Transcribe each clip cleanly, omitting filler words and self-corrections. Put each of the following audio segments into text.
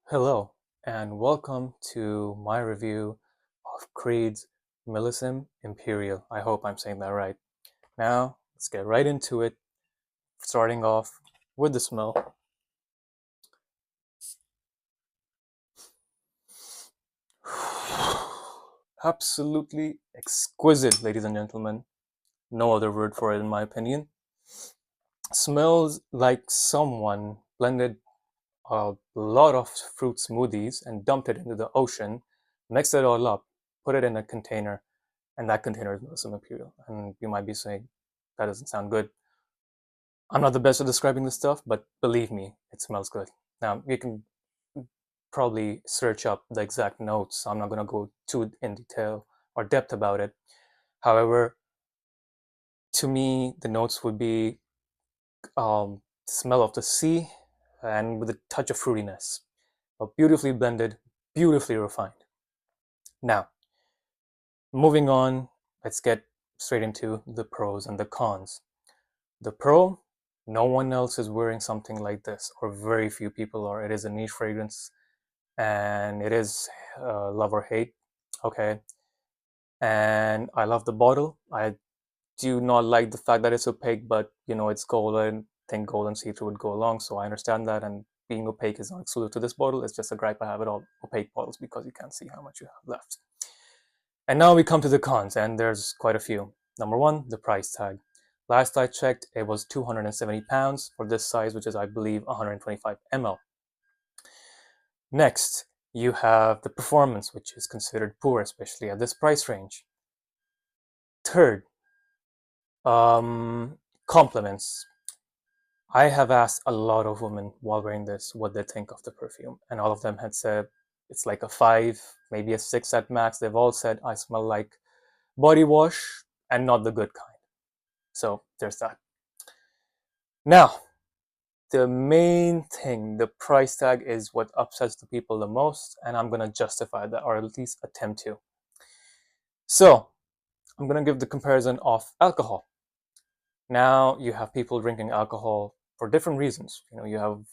Hello, and welcome to my review of Creed's Millésime Imperial. I hope I'm saying that right. Now, let's get right into it, starting off with the smell. Absolutely exquisite, ladies and gentlemen. No other word for it, in my opinion. Smells like someone blended a lot of fruit smoothies and dumped it into the ocean, mixed it all up, put it in a container, and that container is Millésime Imperial. And you might be saying, that doesn't sound good. I'm not the best at describing this stuff, but believe me, it smells good. Now, you can probably search up the exact notes. So I'm not going to go too in detail or depth about it. However, to me, the notes would be smell of the sea and with a touch of fruitiness. But beautifully blended, beautifully refined. Now, moving on, let's get straight into the pros and the cons. The pro, no one else is wearing something like this, or very few people are. It is a niche fragrance, and it is love or hate. Okay, and I love the bottle. I do not like the fact that it's opaque, but it's gold. I think gold and see-through would go along, so I understand that. And being opaque is not exclusive to this bottle. It's just a gripe I have with all opaque bottles because you can't see how much you have left. And now we come to the cons, and there's quite a few. Number one, the price tag. Last I checked, it was £270 for this size, which is, I believe, 125 ml. Next, you have the performance, which is considered poor, especially at this price range. Third, compliments. I have asked a lot of women while wearing this what they think of the perfume, and all of them had said it's like a 5, maybe a 6 at max. They've all said I smell like body wash and not the good kind. So there's that. Now, the main thing, the price tag, is what upsets the people the most, and I'm gonna justify that, or at least attempt to. So, I'm gonna give the comparison of alcohol. Now, you have people drinking alcohol for different reasons. You have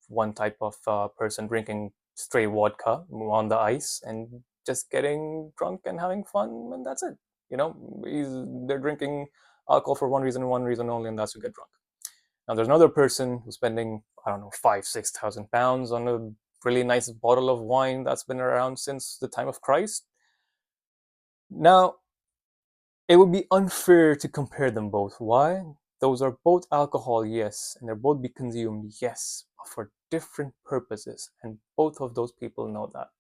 one type of person drinking straight vodka on the ice and just getting drunk and having fun, and that's it. They're drinking alcohol for one reason and one reason only, and that's to get drunk. Now, there's another person who's spending, I don't know, 5,000, 6,000 pounds on a really nice bottle of wine that's been around since the time of Christ. Now, it would be unfair to compare them both. Why? Those are both alcohol, yes, and they're both be consumed, yes, but for different purposes, and both of those people know that.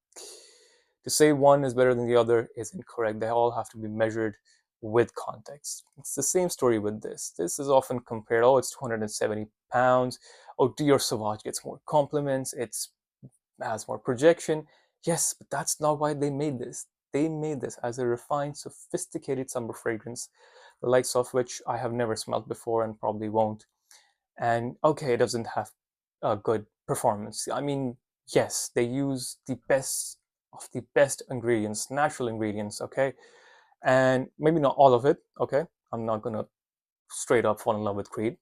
To say one is better than the other is incorrect. They all have to be measured with context. It's the same story with this. This is often compared, oh, it's 270 pounds. Oh, Dior Sauvage gets more compliments. It has more projection. Yes, but that's not why they made this. They made this as a refined, sophisticated summer fragrance, the likes of which I have never smelled before and probably won't. And okay, it doesn't have a good performance. I mean, yes, they use the best of the best ingredients, natural ingredients, okay? And maybe not all of it, okay? I'm not gonna straight up fall in love with Creed.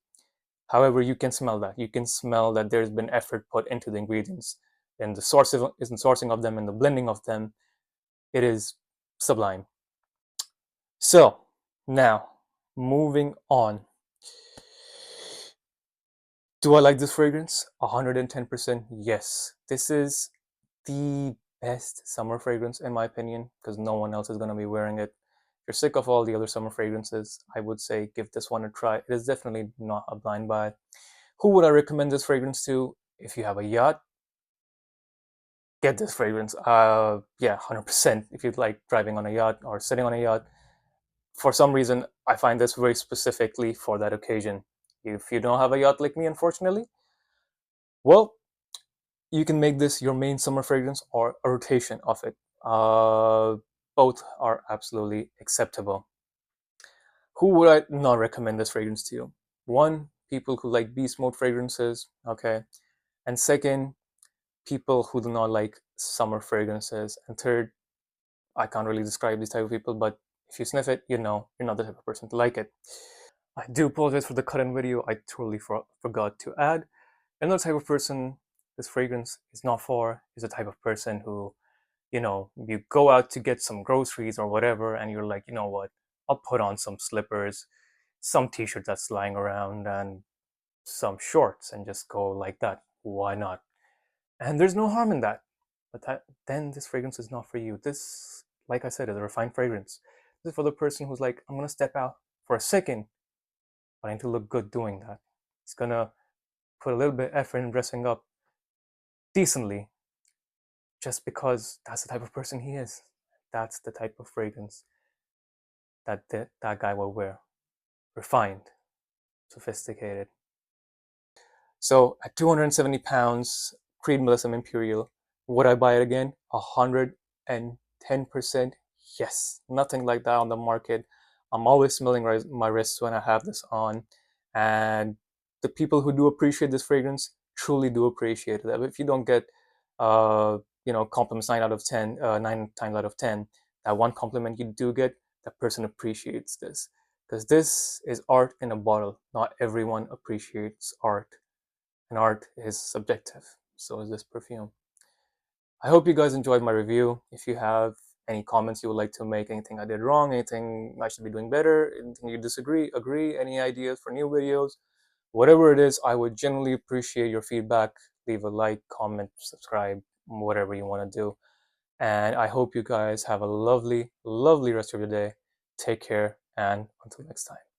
However, you can smell that. You can smell that there's been effort put into the ingredients, and the sourcing of them and the blending of them. It is sublime. So now, moving on. Do I like this fragrance? 110% yes. This is the best summer fragrance in my opinion because no one else is going to be wearing it. If you're sick of all the other summer fragrances, I would say give this one a try. It is definitely not a blind buy. Who would I recommend this fragrance to? If you have a yacht, get this fragrance. Yeah, 100%. If you like driving on a yacht or sitting on a yacht, for some reason, I find this very specifically for that occasion. If you don't have a yacht like me, unfortunately, well, you can make this your main summer fragrance or a rotation of it. Uh, Both are absolutely acceptable. Who would I not recommend this fragrance to? One, people who like beast mode fragrances, okay? And second, people who do not like summer fragrances. And third, I can't really describe these type of people, but if you sniff it, you're not the type of person to like it. I do apologize for the cut in video. I totally forgot to add. Another type of person this fragrance is not for is the type of person who, you go out to get some groceries or whatever, and you're like, you know what, I'll put on some slippers, some t-shirt that's lying around, and some shorts, and just go like that. Why not? And there's no harm in that. But then this fragrance is not for you. This, like I said, is a refined fragrance. This is for the person who's like, I'm gonna step out for a second, but I need to look good doing that. It's gonna put a little bit of effort in dressing up decently, just because that's the type of person he is. That's the type of fragrance that guy will wear. Refined, sophisticated. So at 270 pounds, Creed Millésime Imperial, would I buy it again? 110%. Yes. Nothing like that on the market. I'm always smelling my wrists when I have this on. And the people who do appreciate this fragrance truly do appreciate it. If you don't get, compliments 9 out of 10, 9 times out of 10, that one compliment you do get, that person appreciates this. Because this is art in a bottle. Not everyone appreciates art, and art is subjective. So is this perfume. I hope you guys enjoyed my review. If you have any comments you would like to make, anything I did wrong, anything I should be doing better, anything you disagree, agree, any ideas for new videos, whatever it is, I would genuinely appreciate your feedback. Leave a like, comment, subscribe, whatever you want to do. And I hope you guys have a lovely, lovely rest of your day. Take care, and until next time.